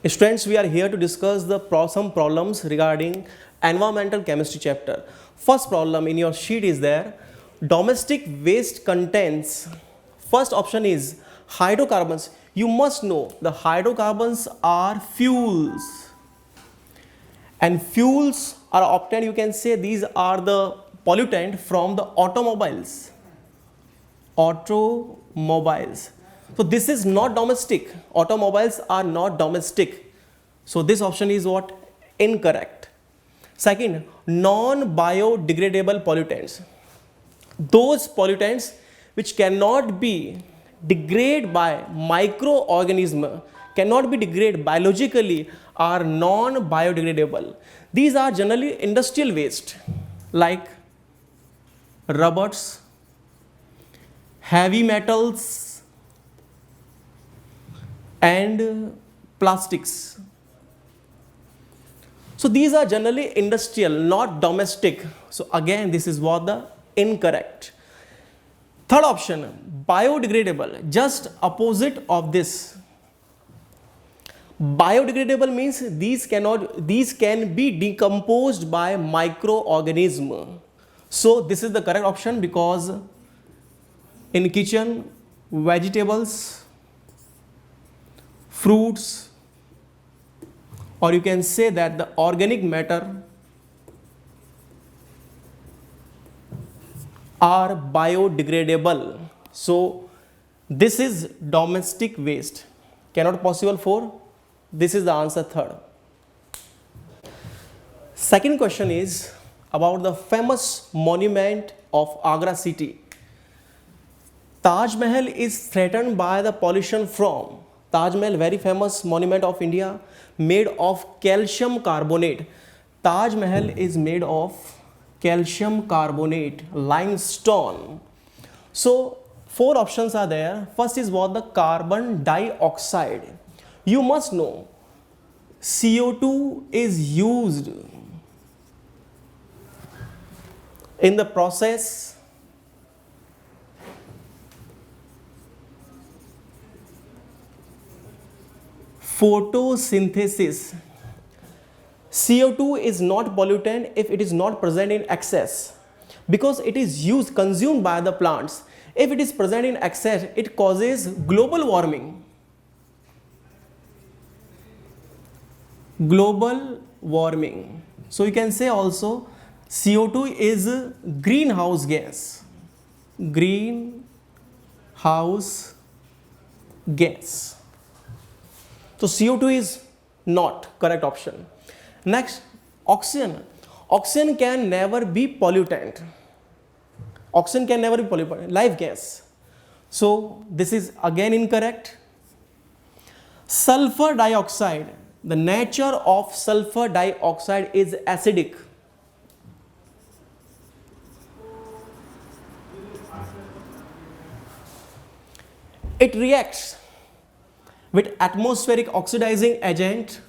Students, we are here to discuss some problems regarding environmental chemistry chapter. First problem in your sheet is there, domestic waste contains, first option is hydrocarbons. You must know the hydrocarbons are fuels, and fuels are obtained, you can say these are the pollutant from the automobiles. So this is not domestic. Automobiles are not domestic. So this option is what? Incorrect. Second, non-biodegradable pollutants. Those pollutants which cannot be degraded by microorganism, cannot be degraded biologically, are non-biodegradable. These are generally industrial waste like rubbers, heavy metals, and plastics. So these are generally industrial, not domestic. So again, this is what the incorrect. Third option, biodegradable, just opposite of this. Biodegradable means these can be decomposed by microorganism. So this is the correct option, because in kitchen, vegetables, fruits, or you can say that the organic matter are biodegradable. So this is domestic waste, cannot possible for. This is the answer third. Second question is about the famous monument of Agra city. Taj Mahal is threatened by the pollution from. Taj Mahal, very famous monument of India, made of calcium carbonate. Taj Mahal is made of calcium carbonate, limestone. So four options are there. First is what? The carbon dioxide. You must know CO2 is used in the process photosynthesis. CO2 is not pollutant if it is not present in excess, because it is consumed by the plants. If it is present in excess, it causes global warming. So you can say also CO2 is greenhouse gas. So CO2 is not correct option. Next, oxygen. Oxygen can never be pollutant. Live gas. So this is again incorrect. Sulfur dioxide. The nature of sulfur dioxide is acidic. It reacts with atmospheric oxidizing agent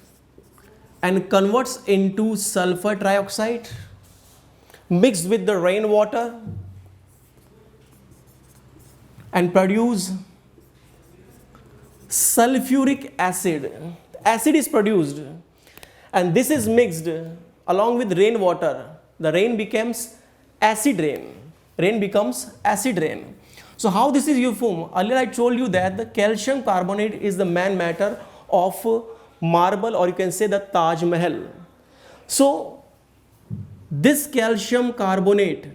and converts into sulfur trioxide mixed with the rainwater and produce sulfuric acid. Acid is produced, and this is mixed along with rainwater. The rain becomes acid rain. So how this is formed? Earlier I told you that the calcium carbonate is the main matter of marble, or you can say the Taj Mahal. So this calcium carbonate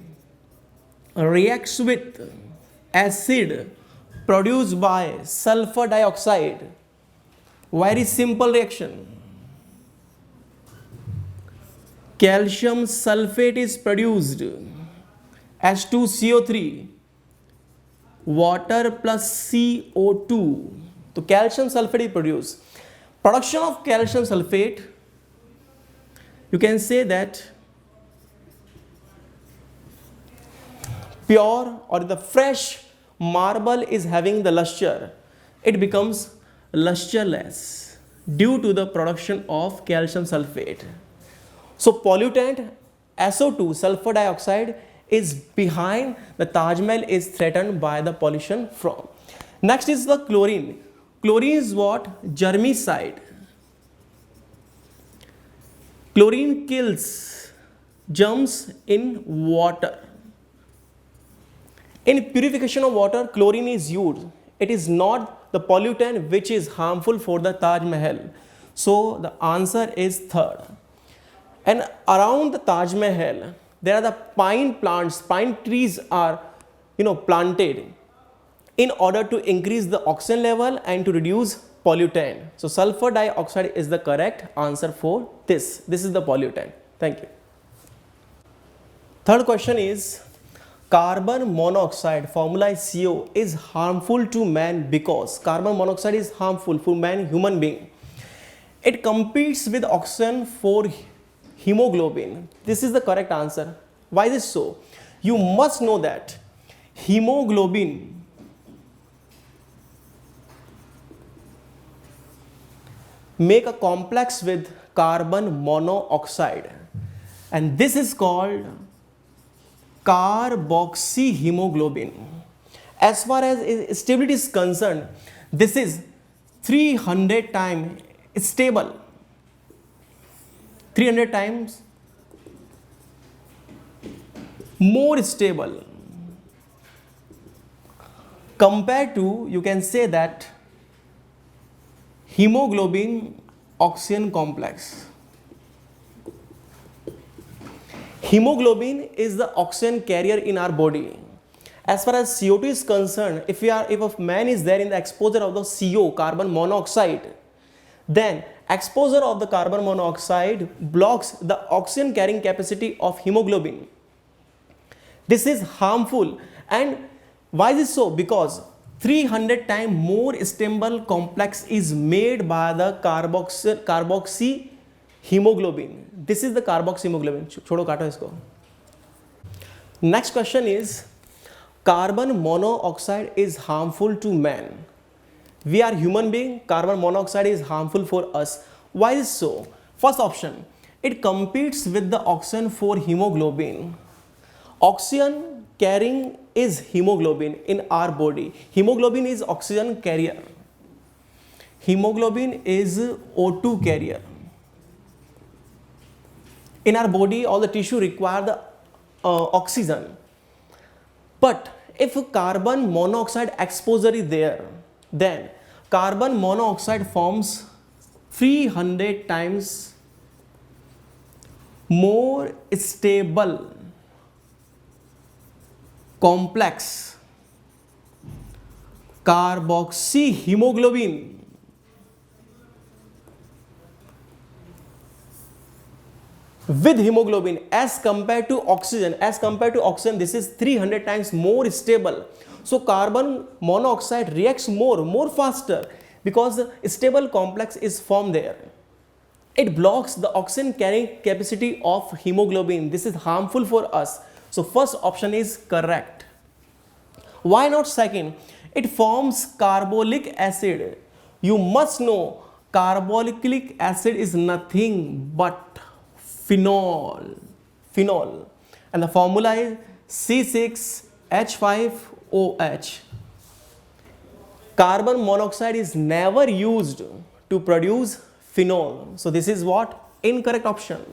reacts with acid produced by sulfur dioxide. Very simple reaction. Calcium sulfate is produced, H2CO3, water plus CO2. So calcium sulfate is produced. Production of calcium sulfate, you can say that pure or the fresh marble is having the luster. It becomes lusterless due to the production of calcium sulfate. So pollutant SO2, sulfur dioxide, is behind the Taj Mahal is threatened by the pollution from. Next is the chlorine. Chlorine is what? Germicide. Chlorine kills germs in water. In purification of water, chlorine is used. It is not the pollutant which is harmful for the Taj Mahal. So the answer is third. And around the Taj Mahal, there are the pine plants, pine trees are planted in order to increase the oxygen level and to reduce pollutant. So sulfur dioxide is the correct answer for this. This is the pollutant. Thank you. Third question is, carbon monoxide, formula is CO, is harmful to man because carbon monoxide is harmful for man, human being. It competes with oxygen for hemoglobin. This is the correct answer. Why is this so? You must know that hemoglobin make a complex with carbon monoxide, and this is called carboxyhemoglobin. As far as stability is concerned, this is 300 times stable, 300 times more stable compared to, you can say that, hemoglobin oxygen complex. Hemoglobin is the oxygen carrier in our body. As far as CO2 is concerned, if a man is there in the exposure of the CO, carbon monoxide, then exposure of the carbon monoxide blocks the oxygen carrying capacity of hemoglobin. This is harmful. And why is this so? Because 300 times more stable complex is made by the carboxyhemoglobin. This is the carboxyhemoglobin. छोड़ो काटो इसको. Next question is, carbon monoxide is harmful to man. We are human being, carbon monoxide is harmful for us. Why is so? First option, it competes with the oxygen for hemoglobin. Oxygen carrying is hemoglobin in our body. Hemoglobin is oxygen carrier. Hemoglobin is O2 carrier. In our body, all the tissue require the oxygen. But if carbon monoxide exposure is there, then carbon monoxide forms 300 times more stable complex carboxyhemoglobin with hemoglobin as compared to oxygen. As compared to oxygen, this is 300 times more stable. So carbon monoxide reacts more faster because the stable complex is formed there. It blocks the oxygen carrying capacity of hemoglobin. This is harmful for us. So first option is correct. Why not second? It forms carbolic acid. You must know carbolic acid is nothing but phenol. And the formula is C6H5OH. Carbon monoxide is never used to produce phenol. So this is what? Incorrect option.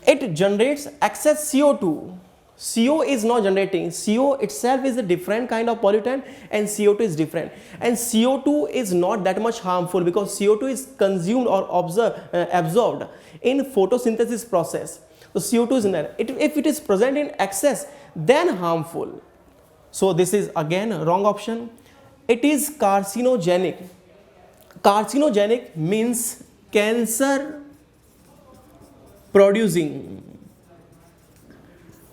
It generates excess CO2. CO is not generating. CO itself is a different kind of pollutant and CO2 is different. And CO2 is not that much harmful because CO2 is consumed or absorbed in photosynthesis process. So CO2 is in there. If it is present in excess, then harmful. So this is again a wrong option. It is carcinogenic. Carcinogenic means cancer producing,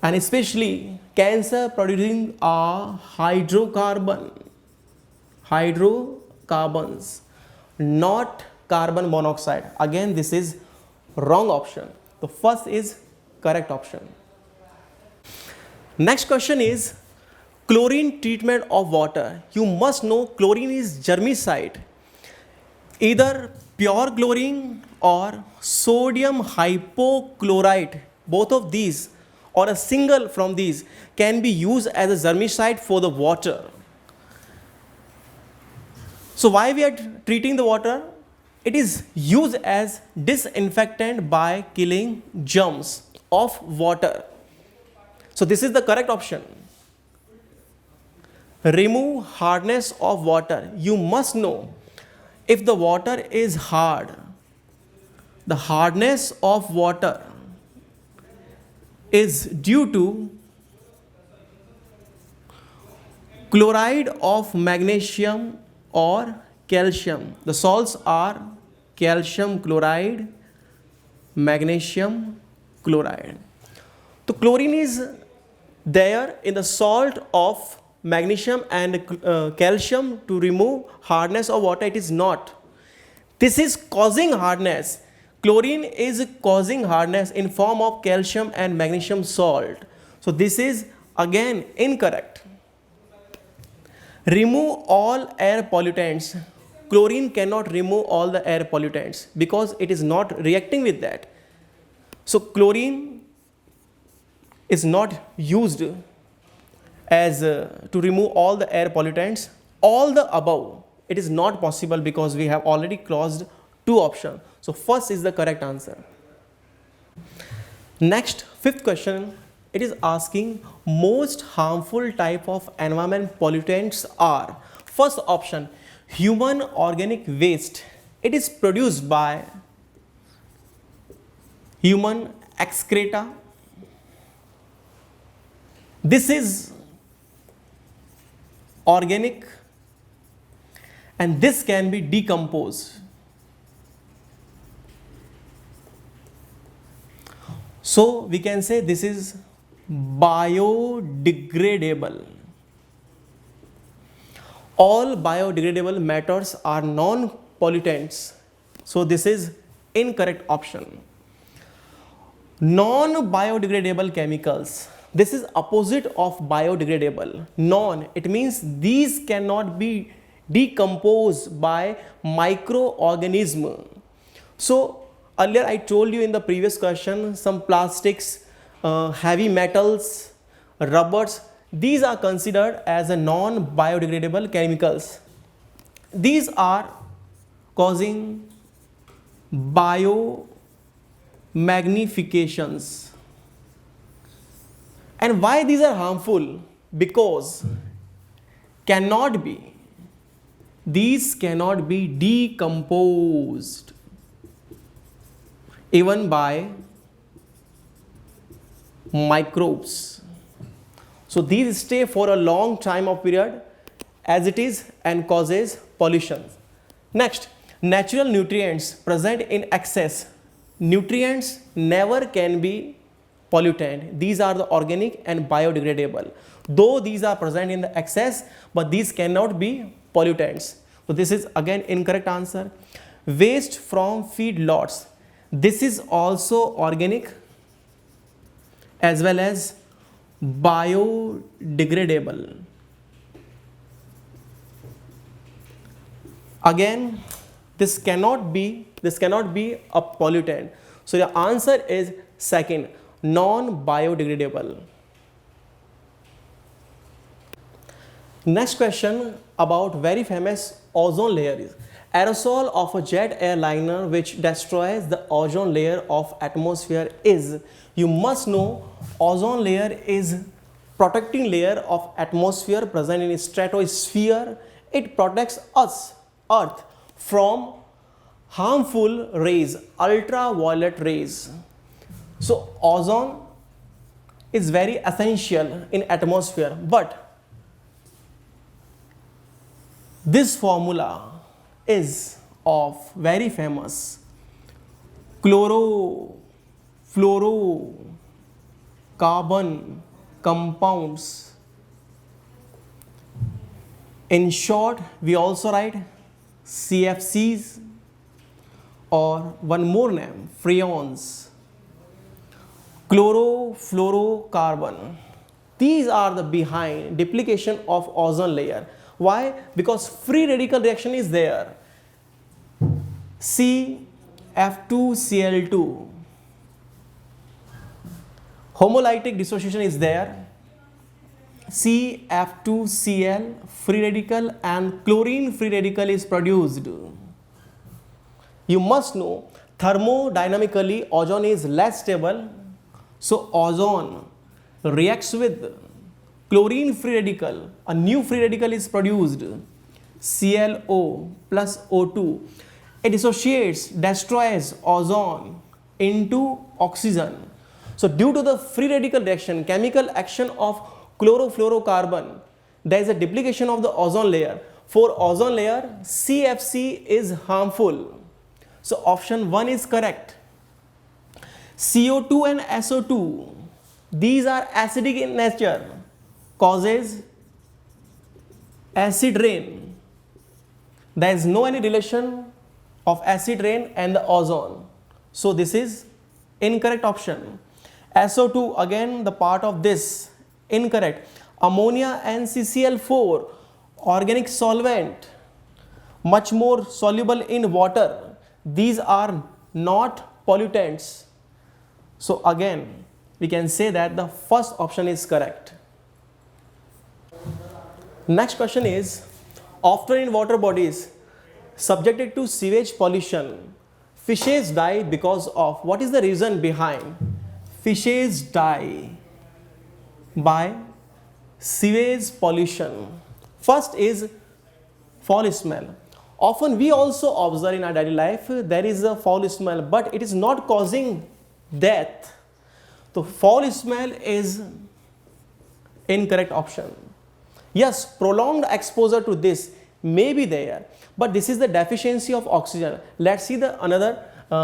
and especially cancer producing are hydrocarbons, not carbon monoxide. Again, this is wrong option. The first is correct option. Next question is chlorine treatment of water. You must know chlorine is germicide. Either pure chlorine or sodium hypochlorite, both of these or a single from these can be used as a germicide for the water. So why we are treating the water? It is used as disinfectant by killing germs of water. So this is the correct option. Remove hardness of water. You must know if the water is hard, the hardness of water is due to chloride of magnesium or calcium. The salts are calcium chloride, magnesium chloride. So chlorine is there in the salt of magnesium and calcium to remove hardness of water. It is not. This is causing hardness. Chlorine is causing hardness in form of calcium and magnesium salt. So this is again incorrect. Remove all air pollutants. Chlorine cannot remove all the air pollutants because it is not reacting with that. So chlorine is not used as to remove all the air pollutants. All the above, it is not possible because we have already closed two options. So first is the correct answer. Next, fifth question, it is asking most harmful type of environment pollutants are. First option, human organic waste. It is produced by human excreta. This is organic and this can be decomposed. So we can say this is biodegradable. All biodegradable matters are non-pollutants. So this is incorrect option. Non-biodegradable chemicals. This is opposite of biodegradable. Non, it means these cannot be decomposed by microorganism. So earlier I told you in the previous question, some plastics, heavy metals, rubbers, these are considered as a non-biodegradable chemicals. These are causing biomagnifications. And why these are harmful? Because these cannot be decomposed even by microbes. So these stay for a long time of period as it is and causes pollution. Next, natural nutrients present in excess. Nutrients never can be pollutant. These are the organic and biodegradable. Though these are present in the excess, but these cannot be pollutants. So this is again incorrect answer. Waste from feedlots. This is also organic as well as biodegradable. Again, this cannot be a pollutant. So the answer is second, non-biodegradable. Next question about very famous ozone layer. Aerosol of a jet airliner which destroys the ozone layer of atmosphere is. You must know ozone layer is protecting layer of atmosphere present in stratosphere. It protects us, Earth, from harmful rays, ultraviolet rays. So ozone is very essential in atmosphere, but this formula is of very famous chlorofluorocarbon compounds. In short, we also write CFCs or one more name, freons, chlorofluorocarbon. These are the behind duplication of ozone layer. Why? Because free radical reaction is there. CF2Cl2. Homolytic dissociation is there. CF2Cl free radical and chlorine free radical is produced. You must know thermodynamically ozone is less stable, so ozone reacts with chlorine free radical. A new free radical is produced, ClO plus O2. It dissociates, destroys ozone into oxygen. So due to the free radical reaction, chemical action of chlorofluorocarbon, there is a duplication of the ozone layer. For ozone layer, CFC is harmful. So option 1 is correct. CO2 and SO2, these are acidic in nature, causes acid rain. There is no any relation of acid rain and the ozone. So this is incorrect option. SO2, again the part of this, incorrect. Ammonia and CCl4, organic solvent, much more soluble in water. These are not pollutants. So again we can say that the first option is correct. Next question is, often in water bodies subjected to sewage pollution, fishes die because of, what is the reason behind fishes die by sewage pollution? First is foul smell. Often we also observe in our daily life there is a foul smell, but it is not causing death. So foul smell is incorrect option. Yes, prolonged exposure to this may be there, but this is the deficiency of oxygen. Let's see the another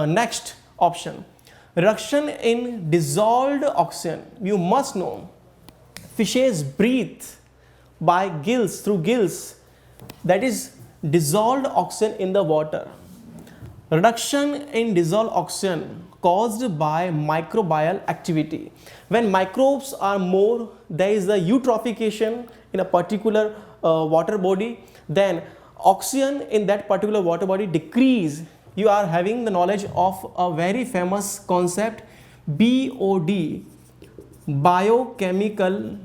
next option, reduction in dissolved oxygen. You must know fishes breathe by gills, through gills, that is dissolved oxygen in the water. Reduction in dissolved oxygen caused by microbial activity. When microbes are more, there is the eutrophication in a particular water body, then oxygen in that particular water body decrease. You are having the knowledge of a very famous concept, BOD, biochemical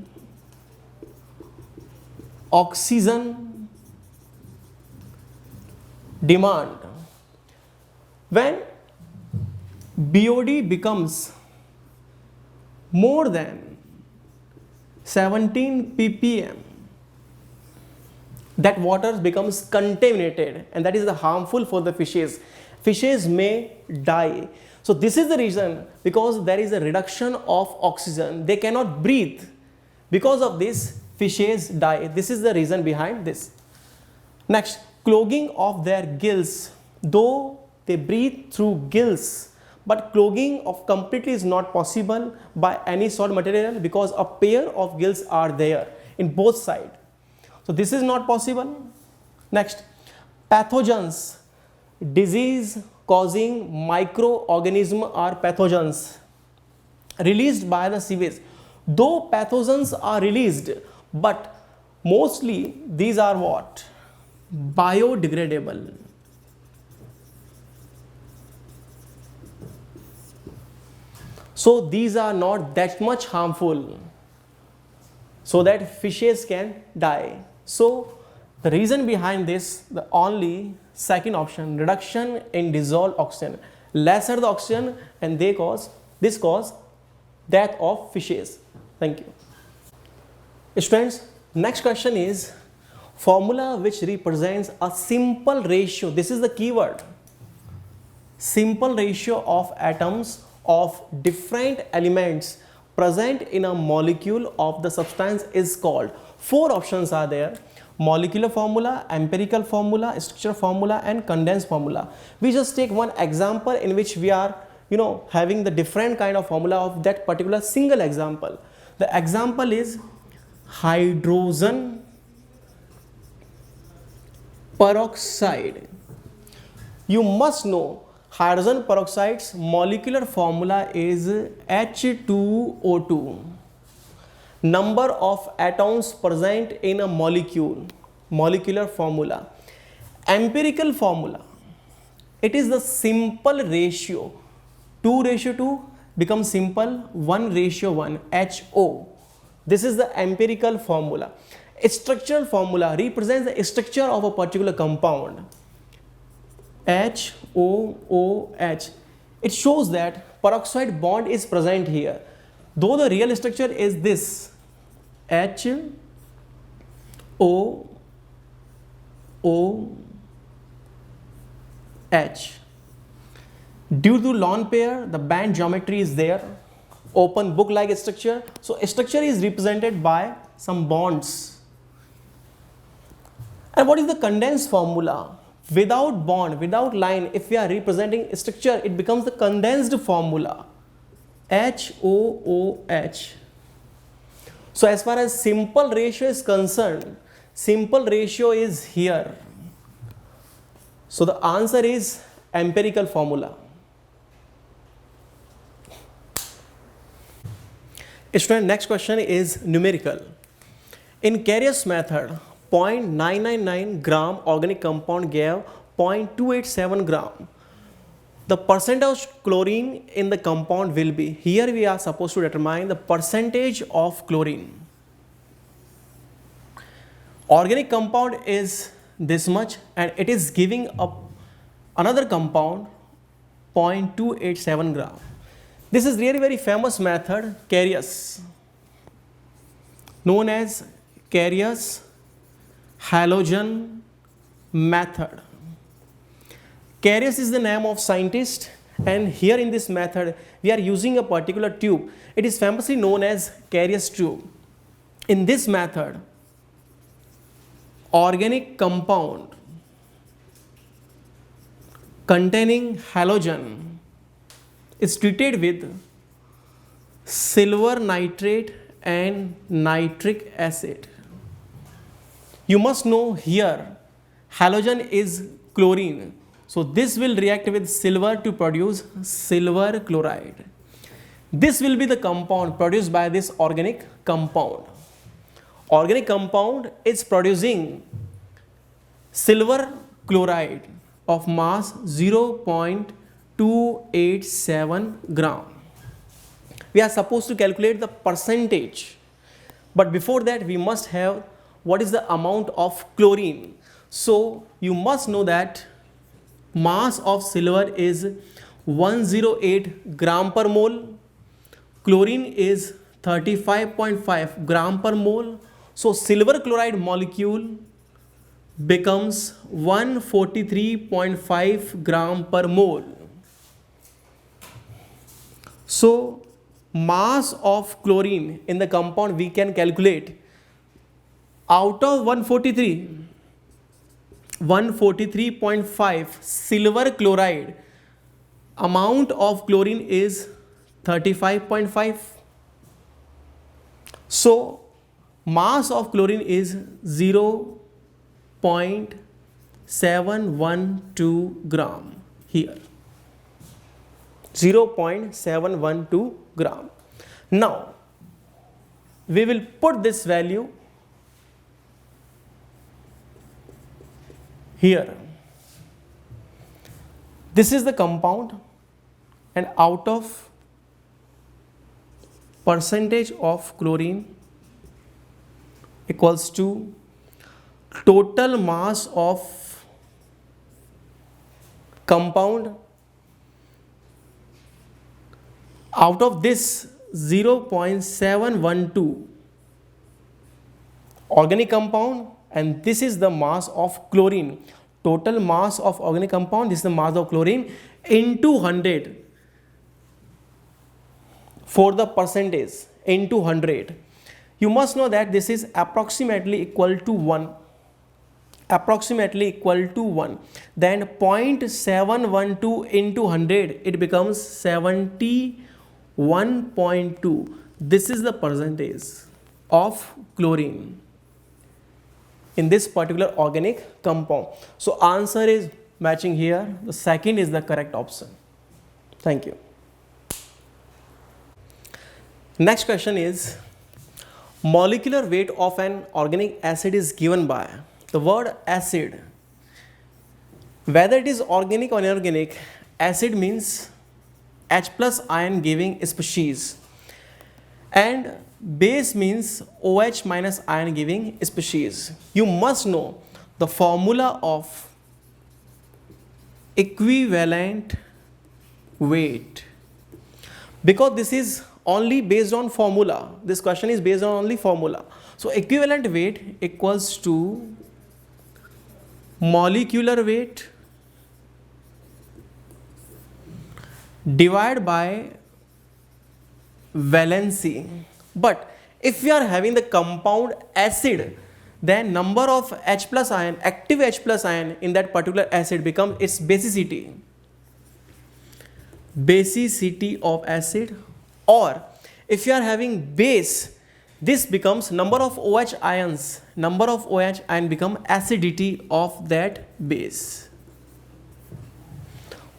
oxygen demand. When BOD becomes more than 17 ppm, that water becomes contaminated, and that is the harmful for the fishes. Fishes may die. So this is the reason, because there is a reduction of oxygen, they cannot breathe. Because of this, fishes die. This is the reason behind this. Next, clogging of their gills. Though they breathe through gills, but clogging of completely is not possible by any solid material, because a pair of gills are there in both sides. So this is not possible. Next, pathogens, disease causing microorganisms are pathogens released by the sewage. Though pathogens are released, but mostly these are what? Biodegradable. So these are not that much harmful, so that fishes can die. So the reason behind this, the only second option, reduction in dissolved oxygen. Lesser the oxygen, and this cause death of fishes. Thank you. Students, next question is formula which represents a simple ratio. This is the keyword. Simple ratio of atoms of different elements present in a molecule of the substance is called. 4 options are there: molecular formula, empirical formula, structure formula, and condensed formula. We just take one example in which we are having the different kind of formula of that particular single example. The example is hydrogen peroxide. You must know hydrogen peroxide's molecular formula is H2O2. Number of atoms present in a molecule, molecular formula. Empirical formula, it is the simple ratio. 2:2 becomes simple 1:1, HO. This is the empirical formula. A structural formula represents the structure of a particular compound. HOOH. It shows that peroxide bond is present here, though the real structure is this HOOH. Due to lone pair, the band geometry is there, open book like structure. So structure is represented by some bonds. And what is the condensed formula? Without bond, without line, if we are representing structure, it becomes the condensed formula HOOH. So as far as simple ratio is concerned, simple ratio is here. So the answer is empirical formula. Student, next question is numerical. In Carrier's method, 0.999 gram organic compound gave 0.287 gram. The percentage of chlorine in the compound will be, here we are supposed to determine the percentage of chlorine. Organic compound is this much and it is giving up another compound 0.287 gram. This is really very famous method, Carrier's, known as Carrier's halogen method. Carrier's is the name of scientist, and here in this method we are using a particular tube. It is famously known as Carrier's tube. In this method, organic compound containing halogen is treated with silver nitrate and nitric acid. You must know here halogen is chlorine, so this will react with silver to produce silver chloride. This will be the compound produced by this organic compound. Organic compound is producing silver chloride of mass 0.287 gram. We are supposed to calculate the percentage, but before that we must have what is the amount of chlorine. So you must know that mass of silver is 108 gram per mole, chlorine is 35.5 gram per mole. So silver chloride molecule becomes 143.5 gram per mole. So mass of chlorine in the compound we can calculate. Out of 143.5 silver chloride, amount of chlorine is 35.5. So mass of chlorine is 0.712 gram here. 0.712 gram. Now we will put this value here. This is the compound, and out of percentage of chlorine equals to total mass of compound. Out of this 0.712 organic compound, and this is the mass of chlorine. Total mass of organic compound, this is the mass of chlorine into 100 for the percentage into 100. You must know that this is approximately equal to 1. Approximately equal to 1. Then 0.712 into 100, it becomes 71.2. This is the percentage of chlorine in this particular organic compound. So answer is matching here. The second is the correct option. Thank you. Next question is, molecular weight of an organic acid is given by the word acid. Whether it is organic or inorganic, acid means H plus ion giving species, and base means OH minus ion giving species. You must know the formula of equivalent weight, because this is only based on formula. This question is based on only formula. So equivalent weight equals to molecular weight divided by valency. But if we are having the compound acid, then number of H plus ion, active H plus ion in that particular acid becomes its basicity. Basicity of acid. Or if you are having base, this becomes number of OH ions. Number of OH ion become acidity of that base.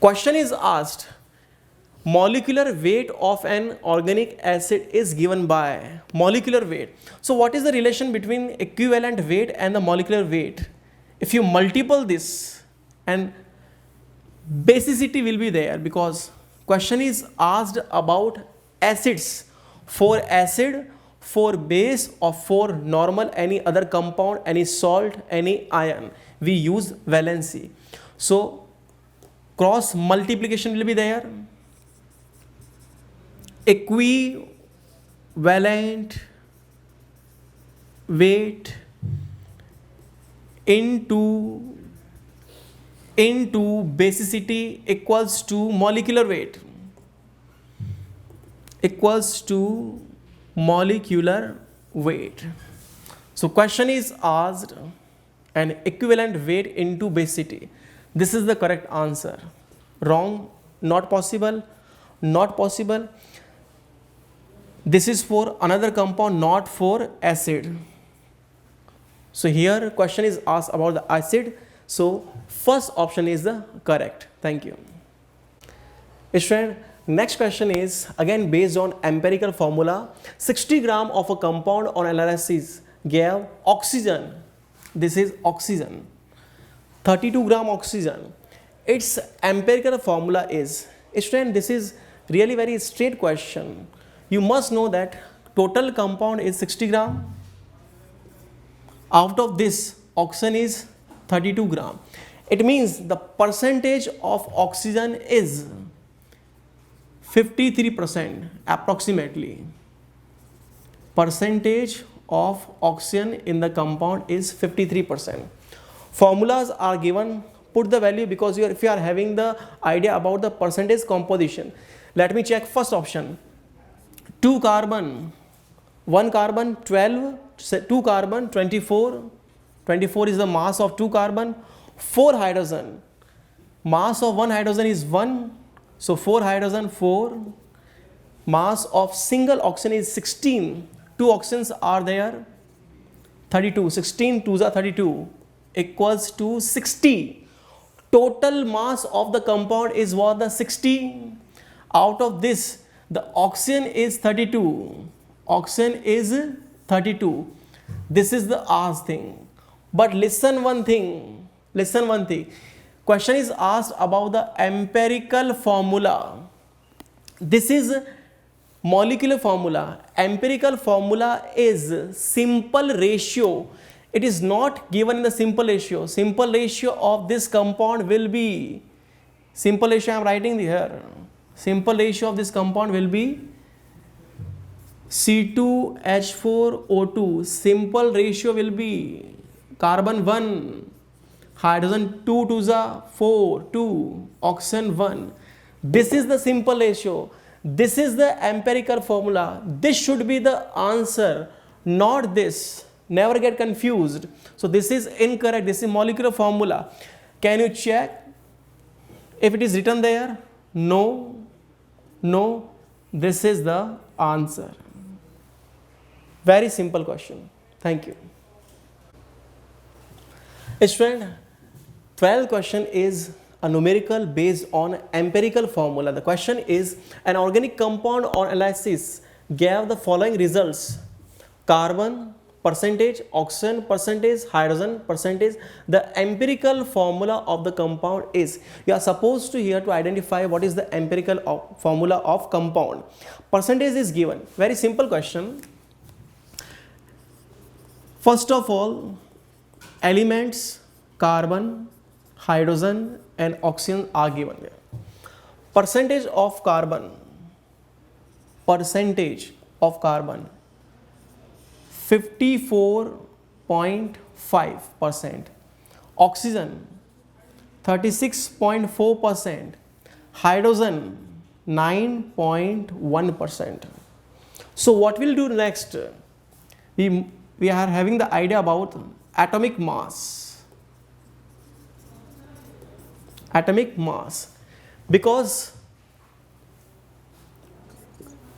Question is asked, molecular weight of an organic acid is given by molecular weight. So what is the relation between equivalent weight and the molecular weight? If you multiple this, and basicity will be there, because question is asked about acids. For acid, for base, or for normal any other compound, any salt, any ion, we use valency. So cross multiplication will be there. Equivalent weight into basicity equals to molecular weight, equals to molecular weight. So question is asked an equivalent weight into basicity. This is the correct answer. Wrong, not possible, not possible. This is for another compound, not for acid. So here question is asked about the acid. So first option is the correct. Thank you. Student, next question is again based on empirical formula. 60 gram of a compound on analysis gave oxygen. This is oxygen. 32 gram oxygen. Its empirical formula is, student, this is really very straight question. You must know that total compound is 60 gram. Out of this, oxygen is 32 gram. It means the percentage of oxygen is 53% approximately. Percentage of oxygen in the compound is 53%. Formulas are given, put the value, because if you are having the idea about the percentage composition. Let me check first option. 2 carbon, 1 carbon 12, 2 carbon 24, 24 is the mass of 2 carbon, 4 hydrogen, mass of 1 hydrogen is 1, so 4 hydrogen 4, mass of single oxygen is 16, 2 oxygens are there, 32, 16 2s are 32 equals to 60. Total mass of the compound is what? The 60. Out of this, the oxygen is 32. Oxygen is 32. This is the asked thing. But listen one thing. Listen one thing. Question is asked about the empirical formula. This is molecular formula. Empirical formula is simple ratio. It is not given in the simple ratio. Simple ratio of this compound will be, simple ratio I am writing here. Simple ratio of this compound will be C2H4O2. Simple ratio will be carbon 1, hydrogen 2 2s are 4, 2, oxygen 1. This is the simple ratio. This is the empirical formula. This should be the answer, not this. Never get confused. So this is incorrect. This is molecular formula. Can you check if it is written there? No. No. This is the answer. Very simple question. Thank you. Student, 12th question is a numerical based on empirical formula. The question is an organic compound on analysis gave the following results: carbon percentage, oxygen percentage, hydrogen percentage. The empirical formula of the compound is, you are supposed to here to identify what is the empirical formula of compound. Percentage is given. Very simple question. First of all, elements carbon, hydrogen and oxygen are given there. Percentage of carbon 54.5%, oxygen 36.4%, hydrogen 9.1%. So what we'll do next, we are having the idea about atomic mass, because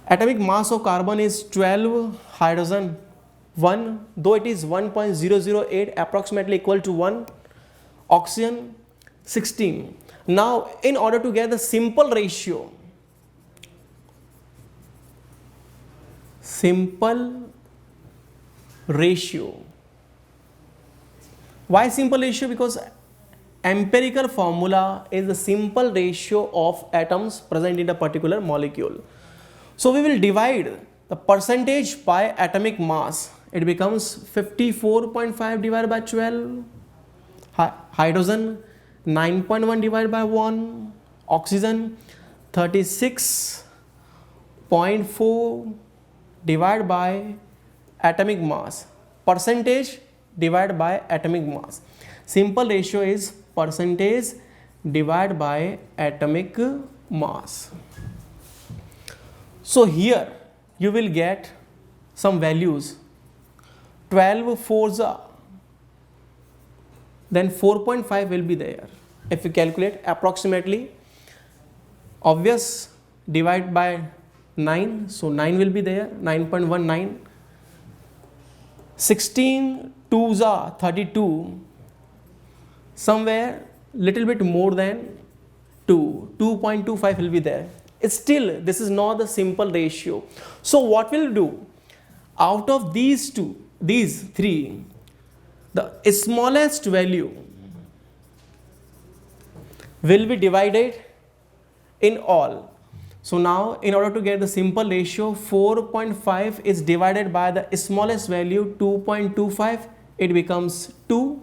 atomic mass of carbon is 12, hydrogen 1, though it is 1.008 approximately equal to 1, oxygen 16. Now in order to get the simple ratio, why simple ratio? Because empirical formula is the simple ratio of atoms present in a particular molecule. So we will divide the percentage by atomic mass. It becomes 54.5 divided by 12, hydrogen 9.1 divided by 1, oxygen 36.4 divided by atomic mass, percentage divided by atomic mass. Simple ratio is percentage divided by atomic mass. So here you will get some values. 12 fours are, then 4.5 will be there. If you calculate approximately, obvious, divide by 9, so 9 will be there, 9.19. 16 twos are 32, somewhere little bit more than 2, 2.25 will be there. Still this is not the simple ratio. So what we'll do, out of these three, the smallest value will be divided in all. So now in order to get the simple ratio, 4.5 is divided by the smallest value 2.25, it becomes 2.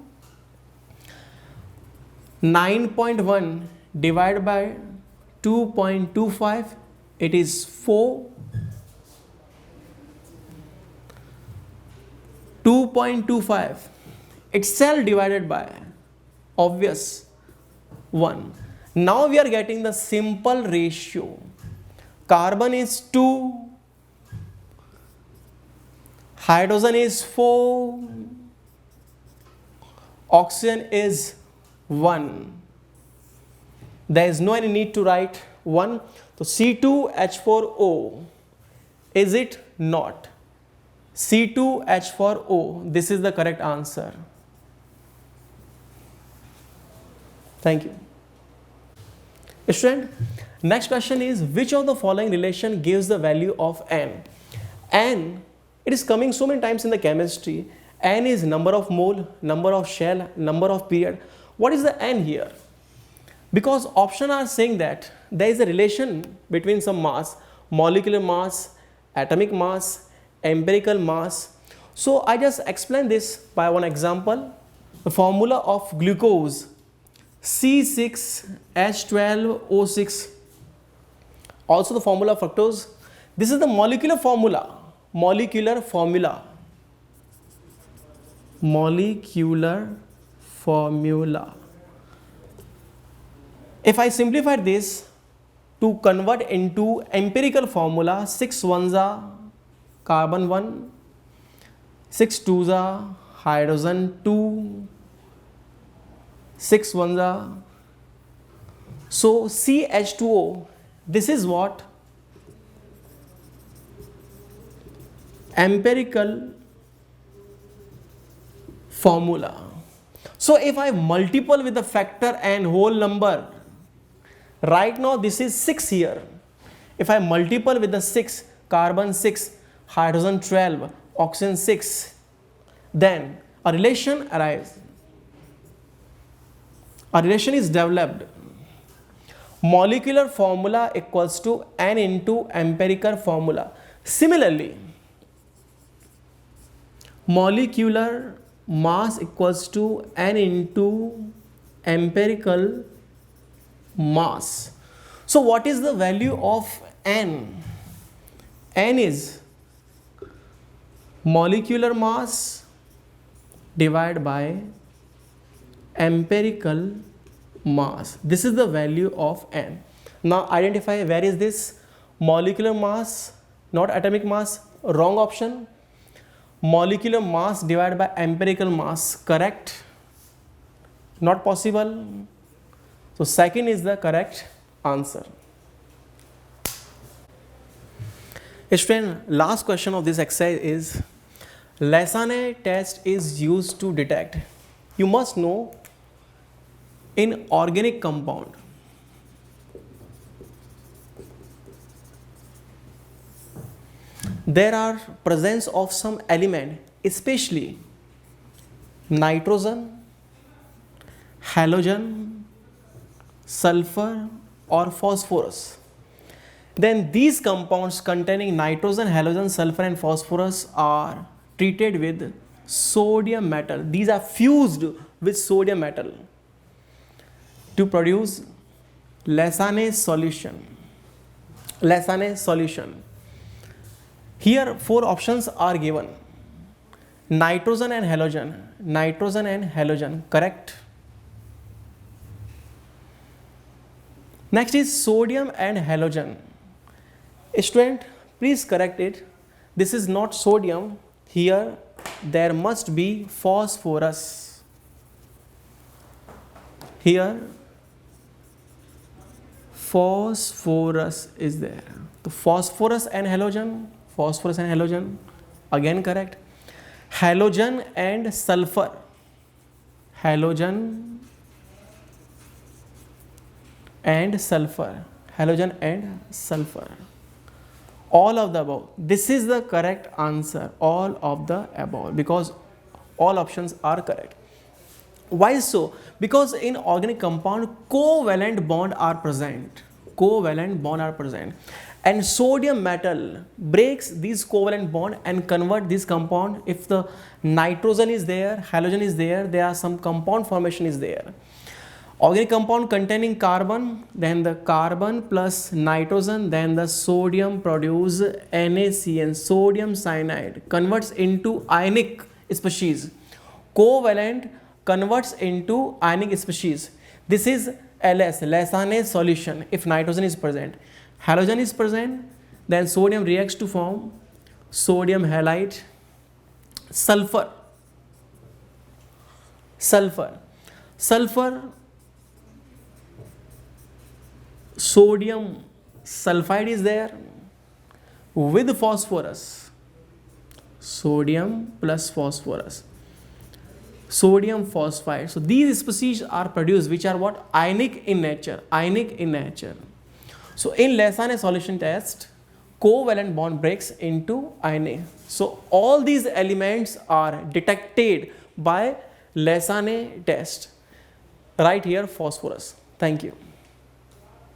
9.1 divided by 2.25, it is 4. 2.25 itself divided by, obvious, 1. Now we are getting the simple ratio. Carbon is 2, hydrogen is 4, oxygen is 1. There is no any need to write 1. So C2H4O, is it not? C2H4O, this is the correct answer. Thank you. Student, next question is, which of the following relation gives the value of N? N, it is coming so many times in the chemistry. N is number of mole, number of shell, number of period. What is the N here? Because option are saying that there is a relation between some mass, molecular mass, atomic mass, empirical mass. So I just explain this by one example. The formula of glucose, C6H12O6. Also the formula of fructose. This is the molecular formula. If I simplify this to convert into empirical formula, 6 ones are carbon 1, 6 twos are hydrogen 2, 6 ones are, so CH2O, this is what? Empirical formula. So if I multiple with the factor and whole number, right now this is 6 here. If I multiple with the 6, carbon 6, hydrogen 12, oxygen 6, then a relation arrives. A relation is developed. Molecular formula equals to N into empirical formula. Similarly, molecular mass equals to N into empirical mass. So what is the value of N? N is molecular mass divided by empirical mass. This is the value of N. Now identify where is this molecular mass, not atomic mass. Wrong option. Molecular mass divided by empirical mass, correct? Not possible. So second is the correct answer. Student, last question of this exercise is Lassane test is used to detect. You must know in organic compound there are presence of some element, especially nitrogen, halogen, sulfur or phosphorus. Then these compounds containing nitrogen, halogen, sulfur and phosphorus are treated with sodium metal. These are fused with sodium metal to produce Lassane solution. Lassane solution. Here 4 options are given. Nitrogen and halogen. Nitrogen and halogen, correct? Next is sodium and halogen. Student, please correct it. This is not sodium. Here there must be phosphorus. Here phosphorus is there. So phosphorus and halogen, again correct. Halogen and sulfur. Halogen and sulfur. Halogen and sulfur. All of the above. This is the correct answer. All of the above, because all options are correct. Why so? Because in organic compound covalent bond are present. Covalent bond are present. And sodium metal breaks these covalent bond and convert this compound. If the nitrogen is there, halogen is there, there are some compound formation is there. Organic compound containing carbon, then the carbon plus nitrogen, then the sodium produce NaCN, sodium cyanide, converts into ionic species. Covalent converts into ionic species. This is LS, Lassane solution, if nitrogen is present. Halogen is present, then sodium reacts to form sodium halide, sulfur, sodium sulfide is there with phosphorus, sodium plus phosphorus, sodium phosphide. So these species are produced which are what? Ionic in nature, So in Lassane solution test, covalent bond breaks into ionic. So all these elements are detected by Lassane test. Right here phosphorus. Thank you.